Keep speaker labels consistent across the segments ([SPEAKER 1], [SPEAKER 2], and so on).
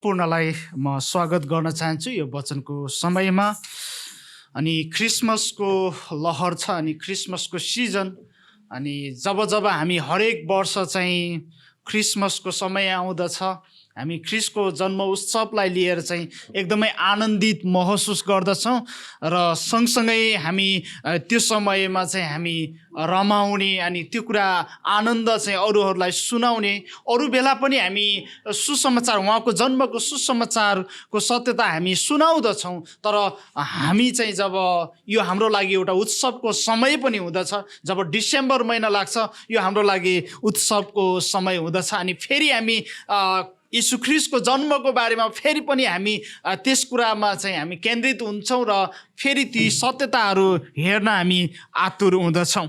[SPEAKER 1] पूर्णलाई म स्वागत गर्न चाहन्छु यो वचनको समयमा। अनि क्रिसमसको लहर छ अनि क्रिसमसको सिजन। अनि जब जब हामी हरेक वर्ष चाहिँ क्रिसमसको समय आउँदछ, हामी ख्रिस्टको जन्म उत्सवलाई लिएर चाहिँ एकदमै आनन्दित महसुस गर्दछौँ र सँगसँगै हामी त्यो समयमा चाहिँ हामी रमाउने अनि त्यो कुरा आनन्द चाहिँ अरूहरूलाई सुनाउने। अरू बेला पनि हामी सुसमाचार, उहाँको जन्मको सुसमाचारको सत्यता हामी सुनाउँदछौँ, तर हामी चाहिँ जब यो हाम्रो लागि एउटा उत्सवको समय पनि हुँदछ, जब डिसेम्बर महिना लाग्छ यो हाम्रो लागि उत्सवको समय हुँदछ। अनि फेरि हामी यीशु ख्रिस्टको जन्मको बारेमा फेरि पनि हामी त्यस कुरामा चाहिँ हामी केन्द्रित हुन्छौँ र फेरि ती सत्यताहरू हेर्न हामी आतुर हुँदछौँ।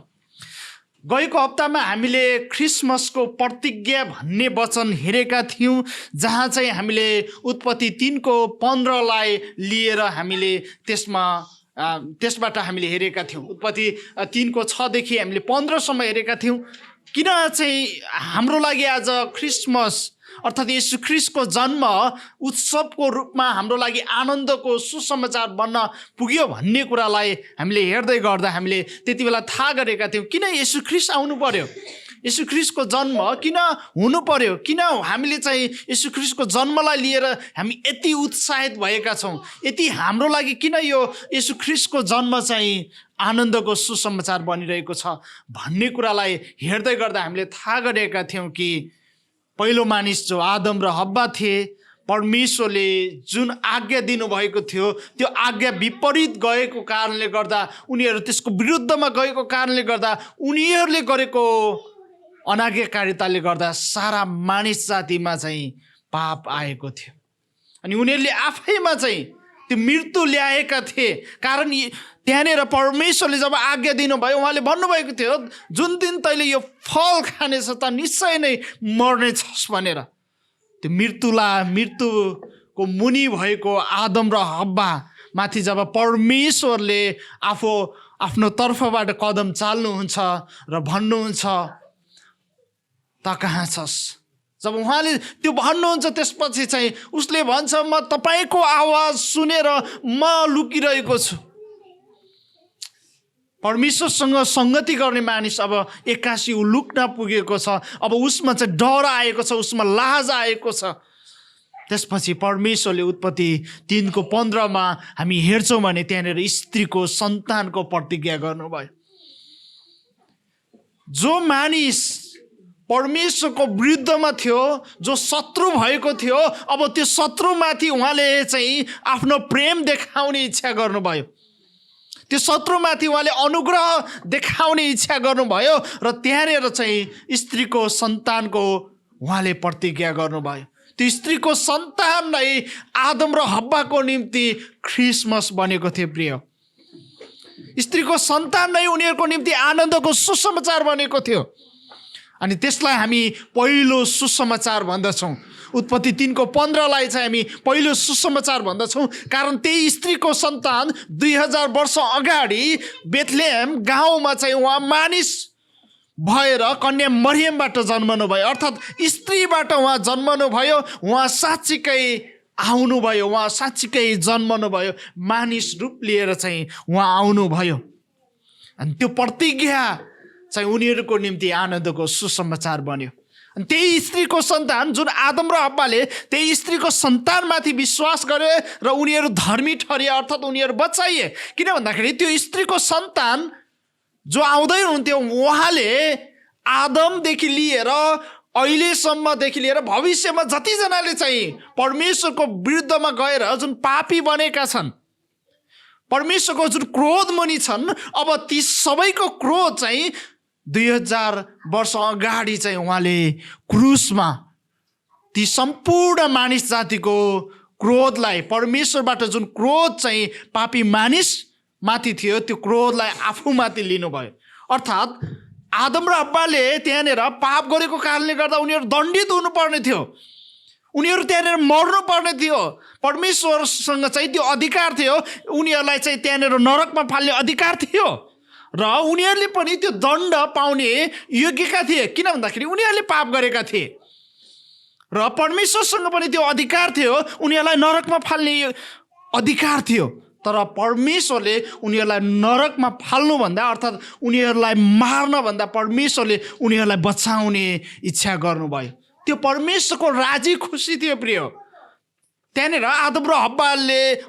[SPEAKER 1] गएको हप्तामा हामीले क्रिसमसको प्रतिज्ञा भन्ने वचन हेरेका थियौँ, जहाँ चाहिँ हामीले उत्पत्ति 3:15 लिएर हामीले त्यसबाट हामीले हेरेका थियौँ। उत्पत्ति 3:6 हामीले 15 हेरेका थियौँ। किन चाहिँ हाम्रो लागि आज क्रिसमस अर्थात् यीशु ख्रिस्टको जन्म उत्सवको रूपमा हाम्रो लागि आनन्दको सुसमाचार बन्न पुग्यो भन्ने कुरालाई हामीले हेर्दै गर्दा हामीले त्यति बेला थाहा गरेका थियौँ किन यीशु ख्रिस्ट आउनु पर्यो, यीशु ख्रिस्टको जन्म किन हुनु पर्यो, किन हामीले चाहिँ यीशु ख्रिस्टको जन्मलाई लिएर हामी यति उत्साहित भएका छौँ, यति हाम्रो लागि किन यो यीशु ख्रिस्टको जन्म चाहिँ आनन्दको सुसमाचार बनिरहेको छ भन्ने कुरालाई हेर्दै गर्दा हामीले थाहा गरेका थियौँ कि पहिलो मानिस जो आदम र हब्बा थिए, परमेश्वरले जुन आज्ञा दिनुभएको थियो त्यो आज्ञा विपरीत गएको कारणले गर्दा, उनीहरू त्यसको विरुद्धमा गएको कारणले गर्दा, उनीहरूले गरेको अनाज्ञाकारिताले गर्दा सारा मानिस जातिमा चाहिँ पाप आएको थियो। अनि उनीहरूले आफैमा चाहिँ त्यो मृत्यु ल्याएका थिए। कारण त्यहाँनिर परमेश्वरले जब आज्ञा दिनुभयो उहाँले भन्नुभएको थियो जुन दिन तैँले यो फल खानेछ त निश्चय नै मर्नेछस् भनेर। त्यो मृत्युको मुनि भएको आदम र हब्बा माथि जब परमेश्वरले आफ्नो तर्फबाट कदम चाल्नुहुन्छ र भन्नुहुन्छ त कहाँ छस्, जब उहाँले त्यो भन्नुहुन्छ त्यसपछि चाहिँ उसले भन्छ म तपाईँको आवाज सुनेर म लुकिरहेको छु। परमेश्वरसँग सङ्गति गर्ने मानिस अब एक्कासी लुक्न पुगेको छ, अब उसमा चाहिँ डर आएको छ, उसमा लाज आएको छ। त्यसपछि परमेश्वरले उत्पत्ति 3:15 हामी हेर्छौँ भने त्यहाँनिर स्त्रीको सन्तानको प्रतिज्ञा गर्नुभयो। जो मानिस परमेश्वरको विरुद्धमा थियो, जो शत्रु भएको थियो, अब त्यो शत्रुमाथि उहाँले चाहिँ आफ्नो प्रेम देखाउने इच्छा गर्नुभयो। त्यो शत्रुमाथि उहाँले अनुग्रह देखाउने इच्छा गर्नुभयो र त्यहाँनिर चाहिँ स्त्रीको सन्तानको उहाँले प्रतिज्ञा गर्नुभयो। त्यो स्त्रीको सन्तान नै आदम र हब्बाको निम्ति क्रिसमस बनेको थियो। प्रिय, स्त्रीको सन्तान नै उनीहरूको निम्ति आनन्दको सुसमाचार बनेको थियो। अनि त्यसलाई हामी पहिलो सुसमाचार भन्दछौँ। उत्पत्ति 3:15 चाहिँ हामी पहिलो सुसमाचार भन्दछौँ, कारण त्यही स्त्रीको सन्तान 2000 वर्ष अगाडि बेथलेहेम गाउँमा चाहिँ उहाँ मानिस भएर कन्या मरियमबाट जन्मनु भयो, अर्थात् स्त्रीबाट उहाँ जन्मनु भयो। उहाँ साँच्चीकै आउनुभयो, उहाँ साँच्चीकै जन्मनु भयो, मानिस रूप लिएर चाहिँ उहाँ आउनुभयो। अनि त्यो प्रतिज्ञा चाहिँ उनीहरूको निम्ति आनन्दको सुसमाचार बन्यो। अनि त्यही स्त्रीको सन्तान जुन आदम र हब्बाले त्यही स्त्रीको सन्तानमाथि विश्वास गरे र उनीहरू धर्मी ठरिए, अर्थात् उनीहरू बचाइए। किन भन्दाखेरि त्यो स्त्रीको सन्तान जो आउँदै हुनुहुन्थ्यो उहाँले आदमदेखि लिएर अहिलेसम्मदेखि लिएर भविष्यमा जतिजनाले चाहिँ परमेश्वरको विरुद्धमा गएर जुन पापी बनेका छन्, परमेश्वरको जुन क्रोध मुनि छन्, अब ती सबैको क्रोध चाहिँ 2000 वर्ष अगाडि चाहिँ उहाँले क्रुसमा ती सम्पूर्ण मानिस जातिको क्रोधलाई, परमेश्वरबाट जुन क्रोध चाहिँ पापी मानिस माथि थियो त्यो क्रोधलाई आफूमाथि लिनुभयो। अर्थात् आदम र हब्बाले त्यहाँनिर पाप गरेको कारणले गर्दा उनीहरू दण्डित हुनुपर्ने थियो, उनीहरू त्यहाँनिर मर्नु पर्ने थियो। परमेश्वरसँग चाहिँ त्यो अधिकार थियो, उनीहरूलाई चाहिँ त्यहाँनिर नरकमा फाल्ने अधिकार थियो र उनीहरूले पनि त्यो दण्ड पाउने योग्यका थिए। किन भन्दाखेरि उनीहरूले पाप गरेका थिए। र परमेश्वरसँग पनि त्यो अधिकार थियो, उनीहरूलाई नरकमा फाल्ने अधिकार थियो। तर परमेश्वरले उनीहरूलाई नरकमा फाल्नुभन्दा अर्थात् उनीहरूलाई मार्नभन्दा परमेश्वरले उनीहरूलाई बचाउने इच्छा गर्नुभयो। त्यो परमेश्वरको राजी खुसी थियो प्रिय। त्यहाँनिर आदम र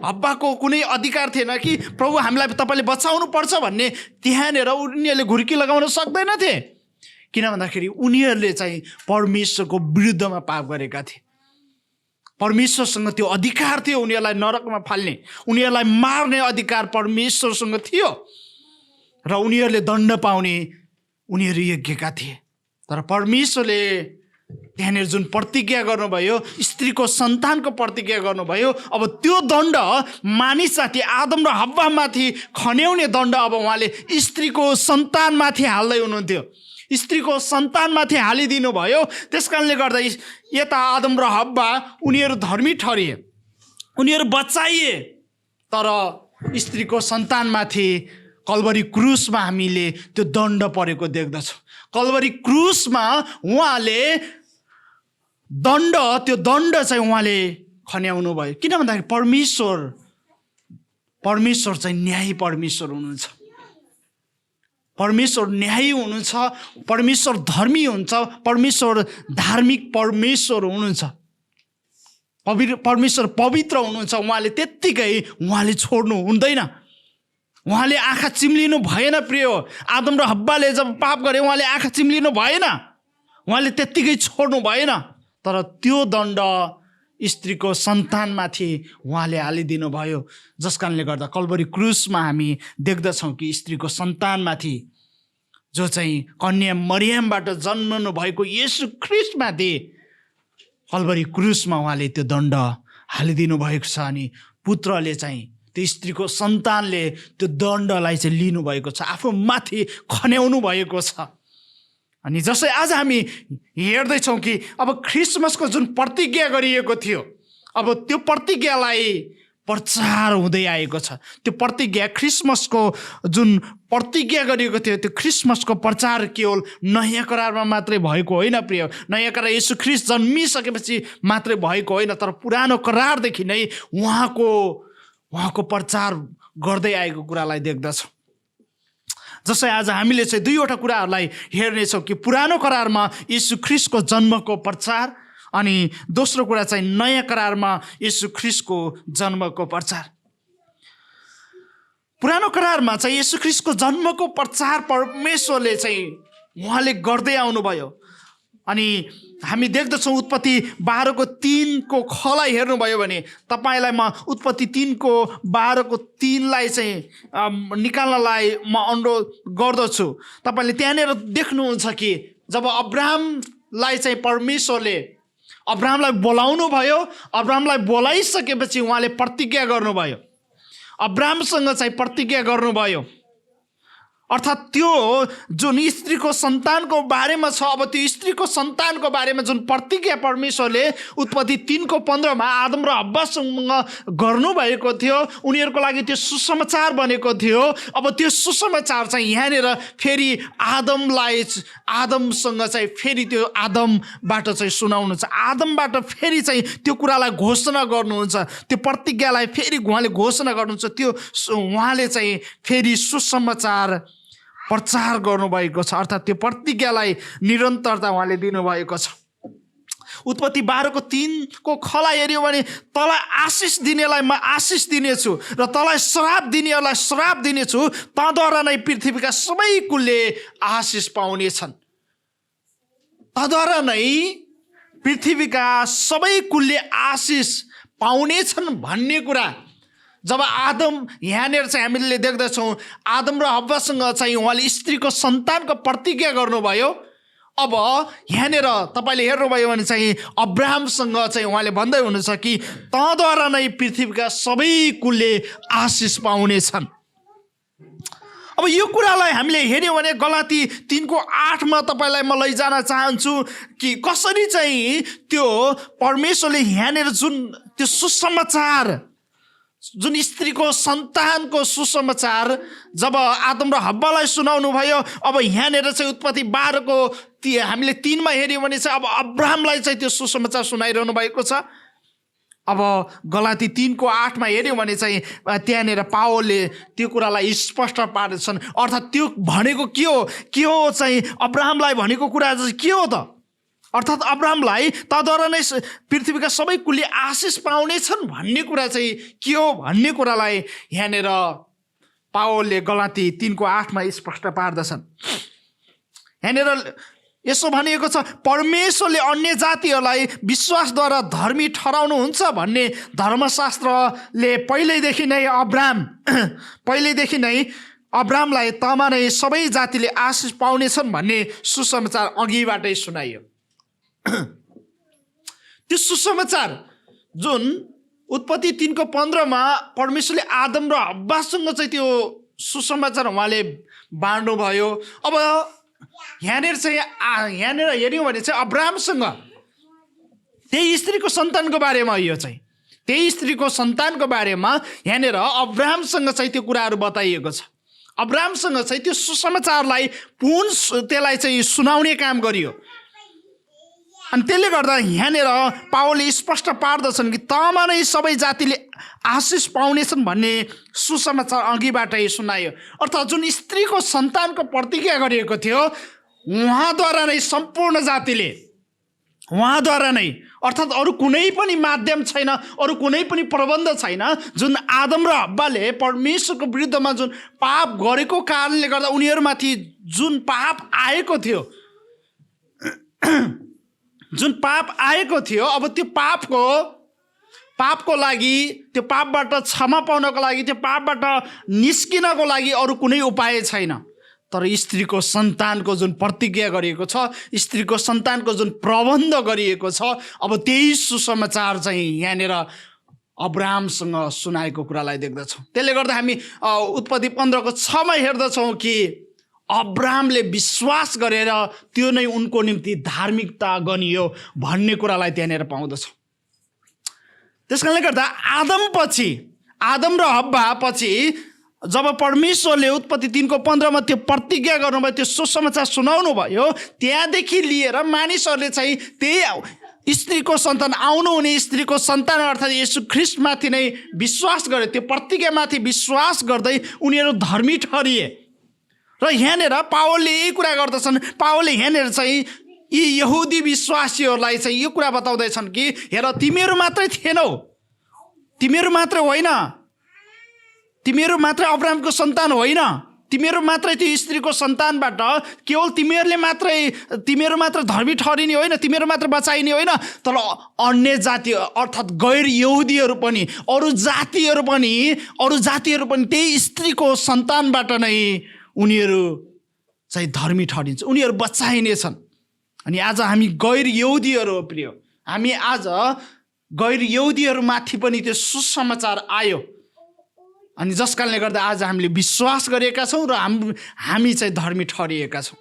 [SPEAKER 1] हब्बाको कुनै अधिकार थिएन कि प्रभु हामीलाई तपाईँले बचाउनु पर्छ भन्ने। त्यहाँनिर उनीहरूले घुर्की लगाउन सक्दैनथे, किन भन्दाखेरि उनीहरूले चाहिँ परमेश्वरको विरुद्धमा पाप गरेका थिए। परमेश्वरसँग त्यो अधिकार थियो उनीहरूलाई नरकमा फाल्ने, उनीहरूलाई मार्ने अधिकार परमेश्वरसँग थियो र उनीहरूले दण्ड पाउने उनीहरू योग्यका थिए। तर परमेश्वरले त्यहाँनिर जुन प्रतिज्ञा गर्नुभयो, स्त्रीको सन्तानको प्रतिज्ञा गर्नुभयो, अब त्यो दण्ड मानिस जाति आदम र हव्वामाथि खन्याउने दण्ड अब उहाँले स्त्रीको सन्तानमाथि हाल्दै हुनुहुन्थ्यो, स्त्रीको सन्तानमाथि हालिदिनु भयो। त्यस कारणले गर्दा यता आदम र हव्वा उनीहरू धर्मी ठरिए, उनीहरू बचाइए। तर स्त्रीको सन्तानमाथि कल्वरी क्रुसमा हामीले त्यो दण्ड परेको देख्दछौँ। कल्वरी क्रुसमा उहाँले त्यो दण्ड चाहिँ उहाँले खन्याउनु भयो। किन भन्दाखेरि परमेश्वर चाहिँ न्यायी परमेश्वर हुनुहुन्छ, परमेश्वर न्यायी हुनुहुन्छ, परमेश्वर धर्मी हुन्छ, परमेश्वर धार्मिक परमेश्वर हुनुहुन्छ, परमेश्वर पवित्र हुनुहुन्छ। उहाँले त्यत्तिकै उहाँले छोड्नु हुँदैन, उहाँले आँखा चिम्लिनु भएन प्रिय। आदम र हव्वाले जब पाप गरे उहाँले आँखा चिम्लिनु भएन, उहाँले त्यत्तिकै छोड्नु भएन। तर त्यो दण्ड स्त्रीको सन्तानमाथि उहाँले हालिदिनु भयो, जस कारणले गर्दा कल्वरी क्रुसमा हामी देख्दछौँ कि स्त्रीको सन्तानमाथि जो चाहिँ कन्या मरियमबाट जन्मनु भएको येशू ख्रीष्टमाथि कल्वरी क्रुसमा उहाँले त्यो दण्ड हालिदिनु भएको छ। अनि पुत्रले चाहिँ त्यो स्त्रीको सन्तानले त्यो दण्डलाई चाहिँ लिनुभएको छ, आफू माथि खन्याउनु भएको छ। अनि जसै आज हामी हेर्दैछौँ कि अब क्रिसमसको जुन प्रतिज्ञा गरिएको थियो, अब त्यो प्रतिज्ञालाई प्रचार हुँदै आएको छ। त्यो प्रतिज्ञा क्रिसमसको जुन प्रतिज्ञा गरिएको थियो त्यो क्रिसमसको प्रचार केवल नयाँ करारमा मात्रै भएको होइन प्रिय। नयाँ करार येशू ख्रीष्ट जन्मिसकेपछि मात्रै भएको होइन, तर पुरानो करारदेखि नै उहाँको प्रचार गर्दै आएको कुरालाई देख्दछौँ। जसै आज हामीले चाहिँ दुईवटा कुराहरूलाई हेर्नेछौँ कि पुरानो करारमा येशू ख्रीष्टको जन्मको प्रचार, अनि दोस्रो कुरा चाहिँ नयाँ करारमा येशू ख्रीष्टको जन्मको प्रचार। पुरानो करारमा चाहिँ येशू ख्रीष्टको जन्मको प्रचार परमेश्वरले चाहिँ उहाँले गर्दै आउनुभयो। अनि हामी देख्दछौँ उत्पत्ति 12:3 खलाई हेर्नुभयो भने तपाईँलाई म उत्पत्ति 3:12 चाहिँ निकाल्नलाई म अनुरोध गर्दछु। तपाईँले त्यहाँनिर देख्नुहुन्छ कि जब अब्राहमलाई चाहिँ परमेश्वरले अब्राहमलाई बोलाउनु भयो, अब्राहमलाई बोलाइसकेपछि उहाँले प्रतिज्ञा गर्नुभयो, अब्राहमसँग चाहिँ प्रतिज्ञा गर्नुभयो। अर्थात् त्यो जुन स्त्रीको सन्तानको बारेमा छ, अब त्यो स्त्रीको सन्तानको बारेमा जुन प्रतिज्ञा परमेश्वरले उत्पत्ति 3:15 आदम र हव्वासँग गर्नुभएको थियो, उनीहरूको लागि त्यो सुसमाचार बनेको थियो। अब त्यो सुसमाचार चाहिँ यहाँनिर फेरि आदमसँग चाहिँ फेरि त्यो आदमबाट चाहिँ सुनाउनुहुन्छ, आदमबाट फेरि चाहिँ त्यो कुरालाई घोषणा गर्नुहुन्छ, त्यो प्रतिज्ञालाई फेरि उहाँले घोषणा गर्नुहुन्छ, त्यो उहाँले चाहिँ फेरि सुसमाचार प्रचार गर्नुभएको छ। अर्थात् त्यो प्रतिज्ञालाई निरन्तरता उहाँले दिनुभएको छ। उत्पत्ति 12:3 खलाई हेऱ्यो भने तँलाई आशिष दिनेलाई म आशिष दिनेछु र तँलाई श्राप दिनेहरूलाई श्राप दिनेछु, तँद्वारा नै पृथ्वीका सबै कुलले आशिष पाउनेछन्। तँद्वारा नै पृथ्वीका सबै कुलले आशिष पाउनेछन् भन्ने कुरा जब आदम यहाँनिर चाहिँ हामीले देख्दछौँ, आदम र हव्वासँग चाहिँ उहाँले स्त्रीको सन्तानको प्रतिज्ञा गर्नुभयो। अब यहाँनिर तपाईँले हेर्नुभयो भने चाहिँ अब्राहमसँग चाहिँ उहाँले भन्दै हुनुहुन्छ कि तँद्वारा नै पृथ्वीका सबै कुलले आशिष पाउनेछन्। अब यो कुरालाई हामीले हेऱ्यौँ भने गलाती 3:8 तपाईँलाई म लैजान चाहन्छु कि कसरी चाहिँ त्यो परमेश्वरले यहाँनिर जुन त्यो सुसमाचार जुन स्त्रीको सन्तानको सुसमाचार जब आदम र हव्वालाई सुनाउनु भयो, अब यहाँनिर चाहिँ उत्पत्ति 12 को हामीले 3 मा हेऱ्यौँ भने चाहिँ अब अब्राहमलाई चाहिँ त्यो सुसमाचार सुनाइरहनु भएको छ। अब गलाती 3 को 8 मा हेऱ्यौँ भने चाहिँ त्यहाँनिर पावलले त्यो कुरालाई स्पष्ट पार्दछन्। अर्थात् त्यो भनेको के हो चाहिँ अब्राहमलाई भनेको कुरा चाहिँ के हो त? अर्थात् अब्राहमलाई तद्वारा नै पृथ्वीका सबै कुलले आशिष पाउनेछन् भन्ने कुरा चाहिँ के हो भन्ने कुरालाई यहाँनिर पावलले गलाती 3 को 8 मा स्पष्ट पार्दछन्। यहाँनिर यसो भनिएको छ, परमेश्वरले अन्य जातिहरूलाई विश्वासद्वारा धर्मी ठहराउनुहुन्छ भन्ने धर्मशास्त्रले पहिल्यैदेखि नै अब्राहमलाई तमा नै सबै जातिले आशिष पाउनेछन् भन्ने सुसमाचार अघिबाटै सुनाइयो। त्यो सुसमाचार जुन उत्पत्ति 3 को 15 मा परमेश्वरले आदम र हव्वासँग चाहिँ त्यो सुसमाचार उहाँले बाँड्नु भयो। अब यहाँनिर हेऱ्यौँ भने चाहिँ अब्राहमसँग त्यही स्त्रीको सन्तानको बारेमा यो चाहिँ त्यही स्त्रीको सन्तानको बारेमा यहाँनिर अब्राहमसँग चाहिँ त्यो कुराहरू बताइएको छ। अब्राहमसँग चाहिँ त्यो सुसमाचारलाई त्यसलाई चाहिँ सुनाउने काम गरियो। अनि त्यसले गर्दा यहाँनिर पावलले स्पष्ट पार्दछन् कि तमा नै सबै जातिले आशिष पाउनेछन् भन्ने सुसमाचार अघिबाटै सुनायो। अर्थात् जुन स्त्रीको सन्तानको प्रतिज्ञा गरिएको थियो उहाँद्वारा नै सम्पूर्ण जातिले, उहाँद्वारा नै, अर्थात् अरू कुनै पनि माध्यम छैन, अरू कुनै पनि प्रबन्ध छैन। जुन आदम र हव्वाले परमेश्वरको विरुद्धमा जुन पाप गरेको कारणले गर्दा उनीहरूमाथि जुन पाप आएको थियो, अब त्यो पापको लागि, त्यो पापबाट क्षमा पाउनको लागि, त्यो पापबाट निस्किनको लागि अरू कुनै उपाय छैन। तर स्त्रीको सन्तानको जुन प्रतिज्ञा गरिएको छ, स्त्रीको सन्तानको जुन प्रबन्ध गरिएको छ, अब त्यही सुसमाचार चाहिँ यहाँनिर अब्राहमसँग सुनाएको कुरालाई देख्दछौँ। त्यसले गर्दा हामी उत्पत्ति 15 को 6 मा हेर्दछौँ कि अब्राहमले विश्वास गरेर त्यो नै उनको निम्ति धार्मिकता गनियो भन्ने कुरालाई त्यहाँनिर पाउँदछौँ। त्यस कारणले गर्दा आदम र हव्वा पछि जब परमेश्वरले उत्पत्ति 3 को 15 मा त्यो प्रतिज्ञा गर्नुभयो, त्यो सुसमाचार सुनाउनु भयो, त्यहाँदेखि लिएर मानिसहरूले चाहिँ त्यही स्त्रीको सन्तान, आउनुहुने स्त्रीको सन्तान अर्थात् येशू ख्रीष्टमाथि नै विश्वास गरे। त्यो प्रतिज्ञामाथि विश्वास गर्दै उनीहरू धर्मी ठहरिए। र यहाँनिर पावलले यही कुरा गर्दछन्। पावलले यहाँनिर चाहिँ यी यहुदी विश्वासीहरूलाई चाहिँ यो कुरा बताउँदैछन् कि हेर, तिमीहरू मात्रै थिएनौ, तिमीहरू मात्रै अब्राहमको सन्तान होइन, तिमीहरू मात्रै त्यो स्त्रीको सन्तानबाट केवल तिमीहरू मात्र धर्मी ठहरिने होइन, तिमीहरू मात्र बचाइने होइन, तर अन्य जाति अर्थात् गैर यहुदीहरू पनि, अरू जातिहरू पनि त्यही स्त्रीको सन्तानबाट नै उनीहरू चाहिँ धर्मी ठहरिन्छ, उनीहरू बचाइनेछन्। अनि आज हामी गैर यहुदीहरू हो प्रिय, हामी आज गैर यहुदीहरूमाथि पनि त्यो सुसमाचार आयो। अनि जस कारणले गर्दा आज हामीले विश्वास गरेका छौँ र हामी चाहिँ धर्मी ठहरिएका छौँ।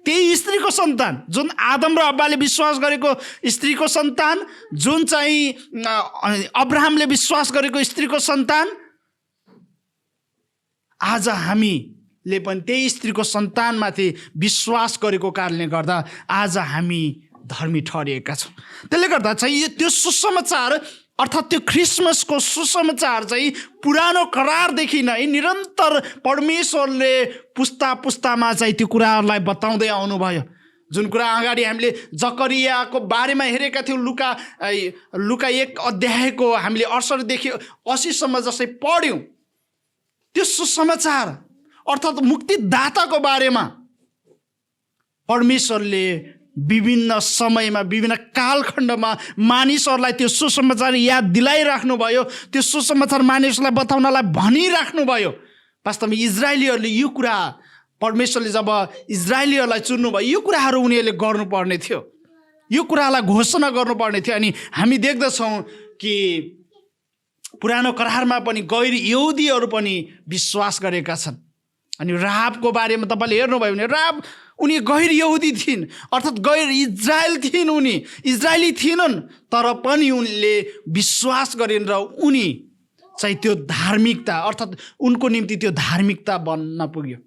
[SPEAKER 1] त्यही स्त्रीको सन्तान, जुन आदम र हव्वाले विश्वास गरेको स्त्रीको सन्तान, जुन चाहिँ अब्राहमले विश्वास गरेको स्त्रीको सन्तान, आज हामीले पनि त्यही स्त्रीको सन्तानमाथि विश्वास गरेको कारणले गर्दा आज हामी धर्मी ठहरिएका छौँ। त्यसले गर्दा चाहिँ त्यो सुसमाचार अर्थात् त्यो क्रिसमसको सुसमाचार चाहिँ पुरानो करारदेखि नै निरन्तर परमेश्वरले पुस्तामा चाहिँ त्यो कुराहरूलाई बताउँदै आउनुभयो। जुन कुरा अगाडि हामीले जकरियाको बारेमा हेरेका थियौँ, लुका 1 अध्यायको हामीले 68 देखि 80 सम्म जसै पढ्यौँ, त्यो सुसमाचार अर्थात् मुक्तिदाताको बारेमा परमेश्वरले विभिन्न समयमा, विभिन्न कालखण्डमा मानिसहरूलाई त्यो सुसमाचार याद दिलाइराख्नुभयो, त्यो सुसमाचार मानिसहरूलाई बताउनलाई भनिराख्नुभयो। वास्तवमा इजरायलीहरूले यो कुरा, परमेश्वरले जब इजरायलीहरूलाई चुन्नुभयो, यो कुराहरू उनीहरूले गर्नुपर्ने थियो, यो कुरालाई घोषणा गर्नुपर्ने थियो। अनि हामी देख्दछौँ कि पुरानो करारमा पनि गैर यहुदीहरू पनि विश्वास गरेका छन्। अनि राहाबको बारेमा तपाईँले हेर्नुभयो भने राहाब उनी गैर यहुदी थिइन्, अर्थात् गैर इजरायल थिइन्, उनी इजरायली थिएनन्, तर पनि उनले विश्वास गरिन् र उनी चाहिँ त्यो धार्मिकता अर्थात् उनको निम्ति त्यो धार्मिकता बन्न पुग्यो।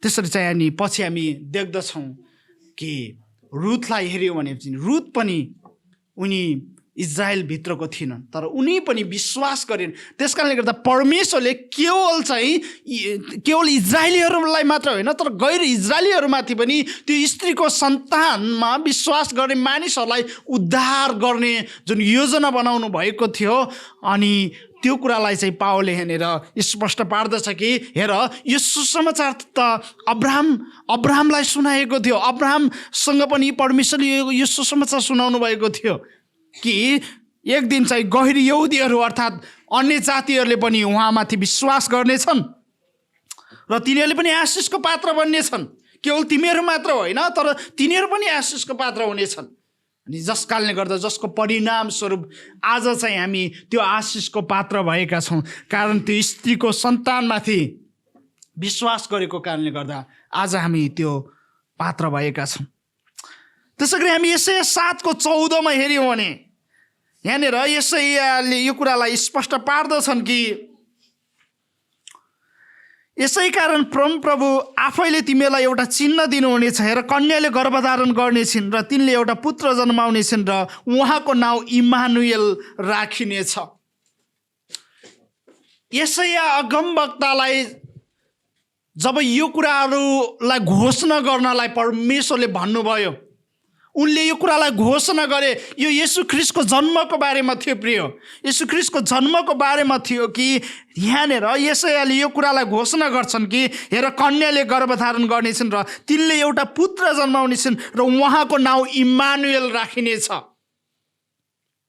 [SPEAKER 1] त्यसरी चाहिँ अनि पछि हामी देख्दछौँ कि रुथलाई हेऱ्यौँ भने रुथ पनि उनी इजरायलभित्रको थिएनन्, तर उनी पनि विश्वास गरिन्। त्यस कारणले गर्दा परमेश्वरले केवल इजरायलीहरूलाई मात्र होइन, तर गैर इजरायलीहरूमाथि पनि त्यो स्त्रीको सन्तानमा विश्वास गर्ने मानिसहरूलाई उद्धार गर्ने जुन योजना बनाउनु भएको थियो, अनि त्यो कुरालाई चाहिँ पावलले हेरेर स्पष्ट पार्दछ कि हेर, यो सुसमाचार त अब्राहमलाई सुनाएको थियो। अब्राहमसँग पनि परमेश्वरले यो सुसमाचार सुनाउनु भएको थियो कि एक दिन चाहिँ गैर यहुदीहरू अर्थात् अन्य जातिहरूले पनि उहाँमाथि विश्वास गर्नेछन् र तिनीहरूले पनि आशीषको पात्र बन्नेछन्। केवल तिमीहरू मात्र होइन, तर तिनीहरू पनि आशीषको पात्र हुनेछन्। अनि जस कारणले गर्दा जसको परिणाम स्वरूप आज चाहिँ हामी त्यो आशीषको पात्र भएका छौँ, कारण त्यो स्त्रीको सन्तानमाथि विश्वास गरेको कारणले गर्दा आज हामी त्यो पात्र भएका छौँ। त्यसैगरी हामी यसै 7:14 हेऱ्यौँ भने यहाँनिर यसैले यो कुरालाई स्पष्ट पार्दछन् कि यसै कारण परमप्रभु आफैले तिमीलाई एउटा चिन्ह दिनुहुनेछ। हेर, कन्याले गर्भधारण गर्नेछिन् र तिनले एउटा पुत्र जन्माउनेछिन् र उहाँको नाउँ इम्मानुएल राखिनेछ। यसैया अगमवक्तालाई जब यो कुराहरूलाई घोषणा गर्नलाई परमेश्वरले भन्नुभयो, उनले यो कुरालाई घोषणा गरे। यो येशू ख्रीष्टको जन्मको बारेमा थियो। प्रिय, येशू ख्रीष्टको जन्मको बारेमा थियो कि यहाँनिर यसैले यो कुरालाई घोषणा गर्छन् कि हेर, कन्याले गर्भधारण गर्नेछन् र तिनले एउटा पुत्र जन्माउनेछन् र उहाँको नाउँ इम्मानुएल राखिनेछ।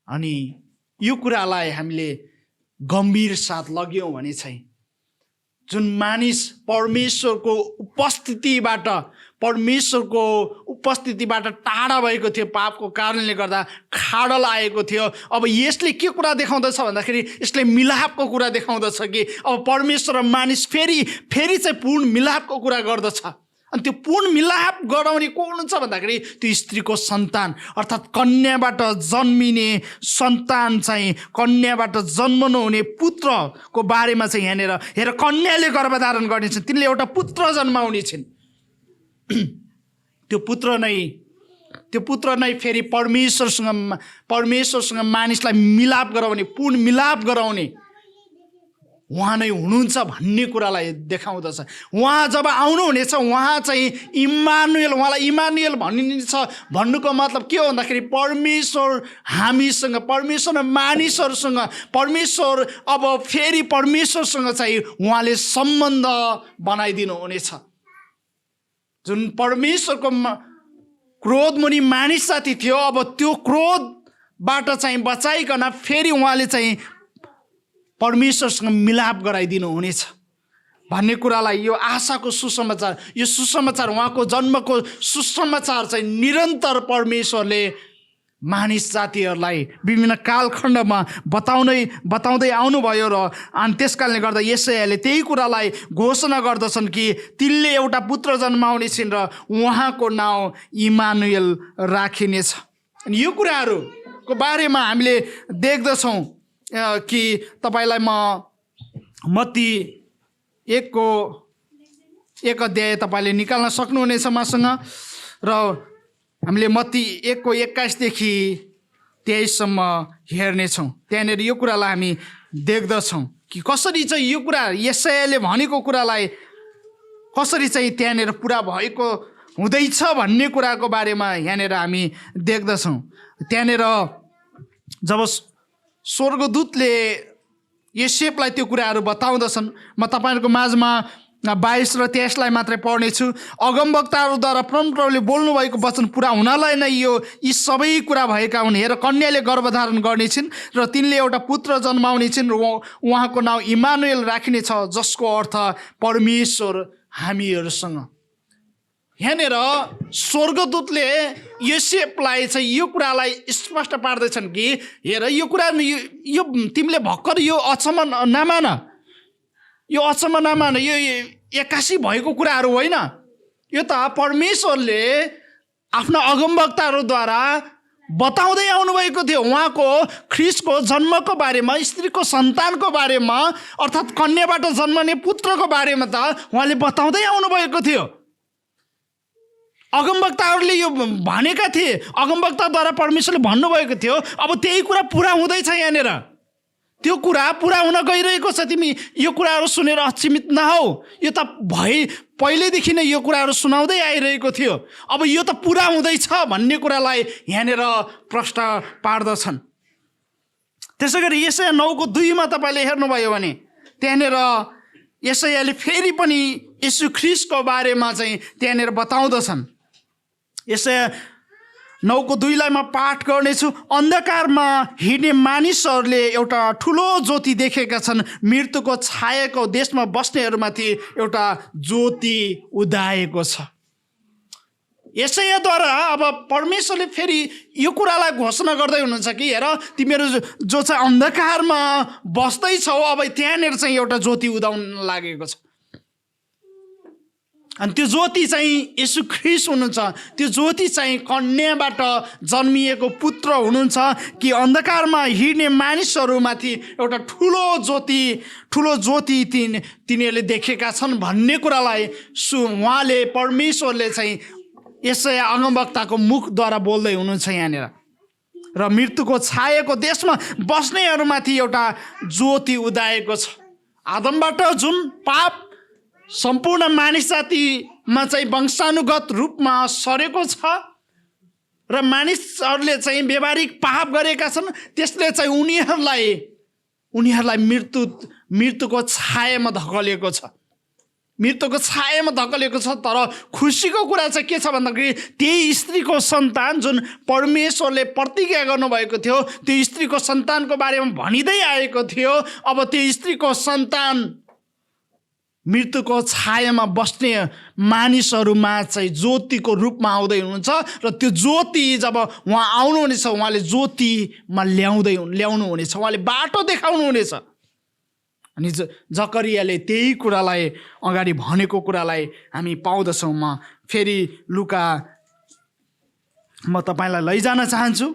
[SPEAKER 1] अनि यो कुरालाई हामीले गम्भीर साथ लग्यौँ भने चाहिँ जुन मानिस परमेश्वरको उपस्थितिबाट टाढा भएको थियो, पापको कारणले गर्दा खाडल आएको थियो। अब यसले के कुरा देखाउँदछ भन्दाखेरि यसले मिलापको कुरा देखाउँदछ कि अब परमेश्वर र मानिस फेरि चाहिँ पूर्ण मिलापको कुरा गर्दछ। अनि त्यो पूर्ण मिलाप गराउने को हुनुहुन्छ भन्दाखेरि त्यो स्त्रीको सन्तान अर्थात् कन्याबाट जन्मिने सन्तान चाहिँ कन्याबाट जन्मनु हुने पुत्रको बारेमा चाहिँ यहाँनिर हेर, कन्याले गर्भधारण गर्नेछन्, तिनले एउटा पुत्र जन्माउनेछन्। त्यो पुत्र नै फेरि परमेश्वरसँग मानिसलाई मिलाप गराउने, पूर्ण मिलाप गराउने उहाँ नै हुनुहुन्छ भन्ने कुरालाई देखाउँदछ। उहाँ जब आउनुहुनेछ उहाँ चाहिँ इम्मानुएल, उहाँलाई इम्मानुएल भनिन्छ। भन्नुको मतलब के हो भन्दाखेरि परमेश्वर हामीसँग, परमेश्वर र मानिसहरूसँग, परमेश्वर अब फेरि परमेश्वरसँग चाहिँ उहाँले सम्बन्ध बनाइदिनु हुनेछ। जुन परमेश्वरको क्रोध मुनि मानिस जाति थियो, अब त्यो क्रोधबाट चाहिँ बचाइकन फेरि उहाँले चाहिँ परमेश्वरसँग मिलाप गराइदिनु हुनेछ भन्ने कुरालाई यो आशाको सुसमाचार, यो सुसमाचार, उहाँको जन्मको सुसमाचार चाहिँ निरन्तर परमेश्वरले मानिस जातिहरूलाई विभिन्न कालखण्डमा बताउँदै आउनुभयो। र अनि त्यस कारणले गर्दा यसैले त्यही कुरालाई घोषणा गर्दछन् कि तिनले एउटा पुत्र जन्माउनेछन् र उहाँको नाउँ इम्मानुएल राखिनेछ। अनि यो कुराहरूको बारेमा हामीले देख्दछौँ कि तपाईँलाई म मत्ती 1:1 तपाईँले निकाल्न सक्नुहुनेछ मसँग, र हामीले मत्ती 1:21 23 हेर्नेछौँ। त्यहाँनिर यो कुरालाई हामी देख्दछौँ कि कसरी चाहिँ यो कुरा यसैले भनेको कुरालाई कसरी चाहिँ त्यहाँनिर पुरा भएको हुँदैछ भन्ने कुराको बारेमा यहाँनिर हामी देख्दछौँ। त्यहाँनिर जब स्वर्गदूतले योसेफलाई त्यो कुराहरू बताउँदछन्, म तपाईँहरूको माझमा 22 र 23 मात्रै पढ्नेछु। अगमवक्ताहरूद्वारा परमप्रभुले बोल्नुभएको वचन पुरा हुनलाई नै यी सबै कुरा भएका हुन्। हेर, कन्याले गर्भधारण गर्नेछिन् र तिनले एउटा पुत्र जन्माउनेछिन् र उहाँको नाउँ इम्मानुएल राखिनेछ, जसको अर्थ परमेश्वर हामीहरूसँग। यहाँनिर स्वर्गदूतले योसेफलाई चाहिँ यो कुरालाई स्पष्ट पार्दैछन् कि हेर, यो कुरा यो तिमीले भर्खर यो अचम्म नमान, यो एक्कासी भएको कुराहरू होइन। यो त परमेश्वरले आफ्ना अगमवक्ताहरूद्वारा बताउँदै आउनुभएको थियो। उहाँको ख्रिस्टको जन्मको बारेमा, स्त्रीको सन्तानको बारेमा, अर्थात् कन्याबाट जन्मने पुत्रको बारेमा त उहाँले बताउँदै आउनुभएको थियो। अगमवक्ताहरूले यो भनेका थिए, अगमवक्ताद्वारा परमेश्वरले भन्नुभएको थियो। अब त्यही कुरा पुरा हुँदैछ यहाँनिर। त्यो कुरा पुरा हुन गइरहेको छ। तिमी यो कुराहरू सुनेर अचम्मित नहौ। यो त पहिल्यैदेखि नै यो कुराहरू सुनाउँदै आइरहेको थियो। अब यो त पुरा हुँदैछ भन्ने कुरालाई यहाँनिर प्रश्न पार्दछन्। त्यसै गरी यशाया 9:2 तपाईँले हेर्नुभयो भने त्यहाँनिर यशायाले फेरि पनि यीशु ख्रिस्टको बारेमा चाहिँ त्यहाँनिर बताउँदछन्। यशाया 9:2 म पाठ गर्नेछु। अन्धकारमा हिँड्ने मानिसहरूले एउटा ठुलो ज्योति देखेका छन्। मृत्युको छायाको देशमा बस्नेहरूमाथि एउटा ज्योति उदाएको छ। यशायाद्वारा अब परमेश्वरले फेरि यो कुरालाई घोषणा गर्दै हुनुहुन्छ कि हेर, तिमीहरू जो चाहिँ अन्धकारमा बस्दैछौ, अब त्यहाँनिर चाहिँ एउटा ज्योति उदाउन लागेको छ। अनि त्यो ज्योति चाहिँ येशू ख्रिस्ट हुनुहुन्छ। त्यो ज्योति चाहिँ कन्याबाट जन्मिएको पुत्र हुनुहुन्छ कि अन्धकारमा हिँड्ने मानिसहरूमाथि एउटा ठुलो ज्योति तिनीहरूले देखेका छन् भन्ने कुरालाई उहाँले, परमेश्वरले चाहिँ यशाया अगमवक्ताको मुखद्वारा बोल्दै हुनुहुन्छ यहाँनिर। र मृत्युको छायाको देशमा बस्नेहरूमाथि एउटा ज्योति उदाएको छ। आदमबाट जुन पाप सम्पूर्ण मानिस जातिमा चाहिँ वंशानुगत रूपमा सरेको छ र मानिसहरूले चाहिँ व्यावहारिक पाप गरेका छन्, त्यसले चाहिँ उनीहरूलाई मृत्युको छायामा धकेलेको छ। मृत्युको छायामा धकेलेको छ। तर खुसीको कुरा चाहिँ के छ भन्दाखेरि त्यही स्त्रीको सन्तान जुन परमेश्वरले प्रतिज्ञा गर्नुभएको थियो, त्यो स्त्रीको सन्तानको बारेमा भनिँदै आएको थियो। अब त्यो स्त्रीको सन्तान मृत्युको छायामा बस्ने मानिसहरूमा चाहिँ ज्योतिको रूपमा आउँदै हुनुहुन्छ। र त्यो ज्योति जब उहाँ आउनुहुनेछ, उहाँले ज्योतिमा ल्याउनु हुनेछ, उहाँले बाटो देखाउनु हुनेछ। अनि जकरियाले त्यही कुरालाई अगाडि भनेको कुरालाई हामी पाउँदछौँ। म फेरि लुका म तपाईँलाई लैजान चाहन्छु।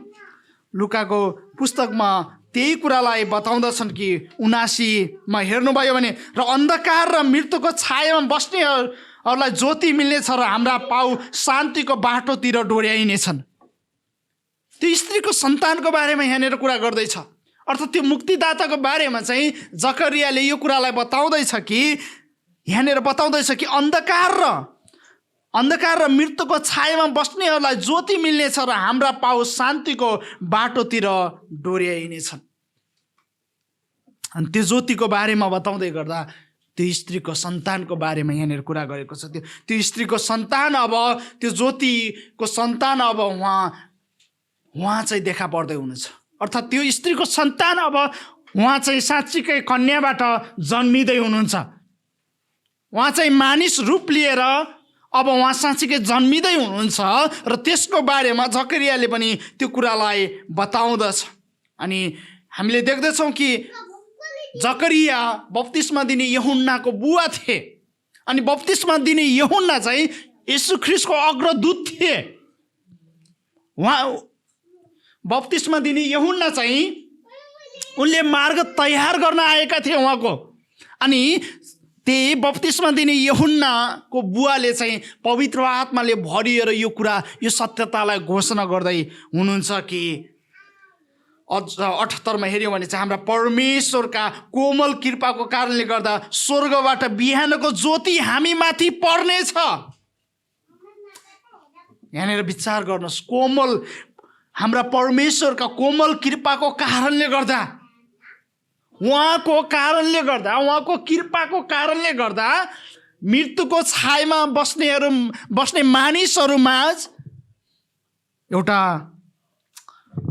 [SPEAKER 1] लुकाको पुस्तकमा त्यही कुरालाई बताउँदछन् कि 79 हेर्नुभयो भने र अन्धकार र मृत्युको छायामा बस्नेहरूलाई ज्योति मिल्नेछ र हाम्रा पाउ शान्तिको बाटोतिर डोर्याइनेछन्। त्यो स्त्रीको सन्तानको बारेमा यहाँनिर कुरा गर्दैछ। अर्थात् त्यो मुक्तिदाताको बारेमा चाहिँ जकरियाले यो कुरालाई बताउँदैछ कि यहाँनिर बताउँदैछ कि अन्धकार र मृत्युको छायामा बस्नेहरूलाई ज्योति मिल्नेछ र हाम्रा पाउ शान्तिको बाटोतिर डोर्याइनेछन्। अनि त्यो ज्योतिको बारेमा बताउँदै गर्दा त्यो स्त्रीको सन्तानको बारेमा यहाँनिर कुरा गरेको छ। त्यो स्त्रीको सन्तान, अब त्यो ज्योतिको सन्तान अब उहाँ चाहिँ देखा पर्दै हुनेछ। अर्थात् त्यो स्त्रीको सन्तान अब उहाँ चाहिँ साँच्चीकै कन्याबाट जन्मिँदै हुनुहुन्छ। उहाँ चाहिँ मानिस रूप लिएर अब उहाँ साँच्चीकै जन्मिँदै हुनुहुन्छ र त्यसको बारेमा जकरियाले पनि त्यो कुरालाई बताउँदछ। अनि हामीले देख्दछौँ कि जकरिया बप्तिस्मा दिने यूहन्नाको बुवा थिए। अनि बप्तिस्मा दिने यूहन्ना चाहिँ येशू ख्रिस्टको अग्रदूत थिए। उहाँ बप्तिस्मा दिने यूहन्ना चाहिँ उनले मार्ग तयार गर्न आएका थिए उहाँको। अनि त्यही बप्तिस्मा दिने यूहन्नाको बुवाले चाहिँ पवित्र आत्माले भरिएर यो सत्यतालाई घोषणा गर्दै हुनुहुन्छ कि 78 हेऱ्यौँ भने चाहिँ हाम्रा परमेश्वरका कोमल कृपाको कारणले गर्दा स्वर्गबाट बिहानको ज्योति हामी माथि पर्नेछ। यहाँनिर विचार गर्नुहोस्, हाम्रा परमेश्वरका कोमल कृपाको कारणले गर्दा, उहाँको कृपाको कारणले गर्दा मृत्युको छायामा बस्ने मानिसहरूमा एउटा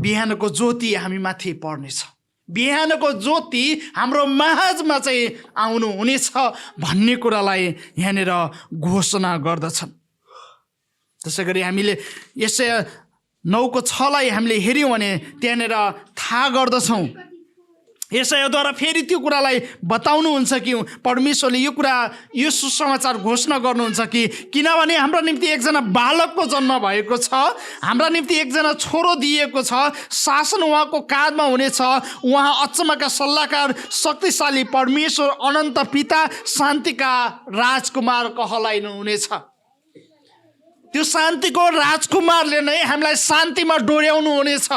[SPEAKER 1] बिहानको ज्योति हामी माथि पर्नेछ। बिहानको ज्योति हाम्रो माझमा चाहिँ आउनु हुनेछ भन्ने कुरालाई यहाँनिर घोषणा गर्दछन्। त्यसै गरी हामीले यशाया 9:6 हामीले हेऱ्यौँ भने त्यहाँनिर थाहा गर्दछौँ यशायाद्वारा फेरि त्यो कुरालाई बताउनुहुन्छ कि परमेश्वरले यो सुसमाचार घोषणा गर्नुहुन्छ कि किनभने हाम्रो निम्ति एकजना बालकको जन्म भएको छ, हाम्रा निम्ति एकजना छोरो दिएको छ, शासन उहाँको काँधमा हुनेछ, उहाँ अचम्मका सल्लाहकार, शक्तिशाली परमेश्वर, अनन्त पिता, शान्तिका राजकुमार कहलाइनु हुनेछ। त्यो शान्तिको राजकुमारले नै हामीलाई शान्तिमा डोर्याउनु हुनेछ।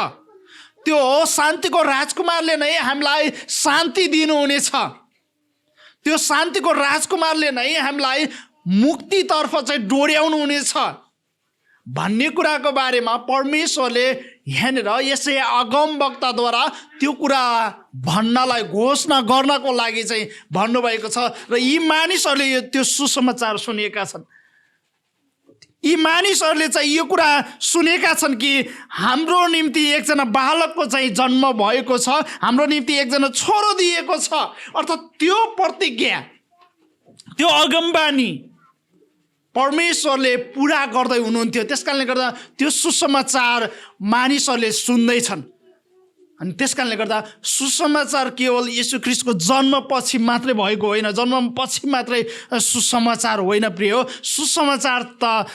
[SPEAKER 1] त्यो शान्तिको राजकुमारले नै हामीलाई शान्ति दिनुहुनेछ। त्यो शान्तिको राजकुमारले नै हामीलाई मुक्तितर्फ चाहिँ डोर्याउनु हुनेछ भन्ने कुराको बारेमा परमेश्वरले यहाँनिर यसै अगमवक्ताद्वारा त्यो कुरा भन्नलाई, घोषणा गर्नको लागि चाहिँ भन्नुभएको छ। र यी मानिसहरूले त्यो सुसमाचार सुनेका छन्। यी मानिसहरूले चाहिँ यो कुरा सुनेका छन् कि हाम्रो निम्ति एकजना बालकको चाहिँ जन्म भएको छ, हाम्रो निम्ति एकजना छोरो दिएको छ। अर्थात् त्यो प्रतिज्ञा, त्यो अगमबानी परमेश्वरले पुरा गर्दै हुनुहुन्थ्यो। त्यस कारणले गर्दा त्यो सुसमाचार मानिसहरूले सुन्दैछन्। अनि त्यस कारणले गर्दा सुसमाचार केवल येशू ख्रीष्टको जन्मपछि मात्रै भएको होइन, जन्मपछि मात्रै सुसमाचार होइन प्रिय। सुसमाचार त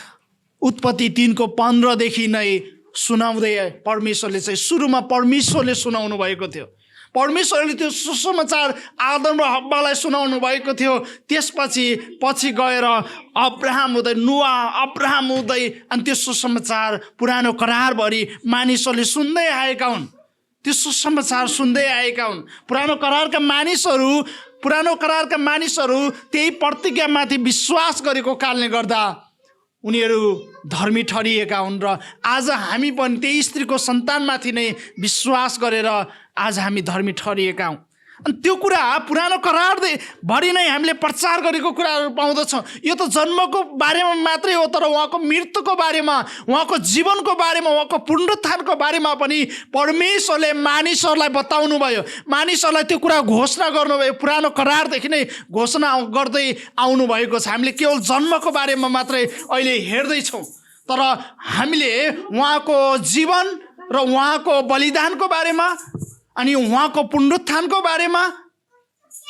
[SPEAKER 1] उत्पत्ति 3:15 देखि नै सुनाउँदै परमेश्वरले चाहिँ सुरुमा परमेश्वरले सुनाउनु भएको थियो। परमेश्वरले त्यो सुसमाचार आदम र हव्वालाई सुनाउनु भएको थियो। त्यसपछि गएर अब्राहम हुँदै, नोआ, अब्राहम हुँदै, अनि त्यो सुसमाचार पुरानो करारभरि मानिसहरूले सुन्दै आएका हुन्। त्यो सुसमाचार सुन्दै आएका हुन्। पुरानो करारका मानिसहरू त्यही प्रतिज्ञामाथि विश्वास गरेको कारणले गर्दा उनीहरू धर्मी ठहरिएका हुन्। र आज हामी पनि त्यही स्त्रीको सन्तानमाथि नै विश्वास गरेर आज हामी धर्मी ठहरिएका हौँ। अनि त्यो कुरा पुरानो करारभरि नै हामीले प्रचार गरेको कुराहरू पाउँदछौँ। यो त जन्मको बारेमा मात्रै हो, तर उहाँको मृत्युको बारेमा, उहाँको जीवनको बारेमा, उहाँको पुनरुत्थानको बारेमा पनि परमेश्वरले मानिसहरूलाई बताउनु भयो, मानिसहरूलाई त्यो कुरा घोषणा गर्नुभयो। पुरानो करारदेखि नै घोषणा गर्दै आउनु भएको छ। हामीले केवल जन्मको बारेमा मात्रै अहिले हेर्दैछौँ, तर हामीले उहाँको जीवन र उहाँको बलिदानको बारेमा, अनि उहाँको पुनरुत्थानको बारेमा,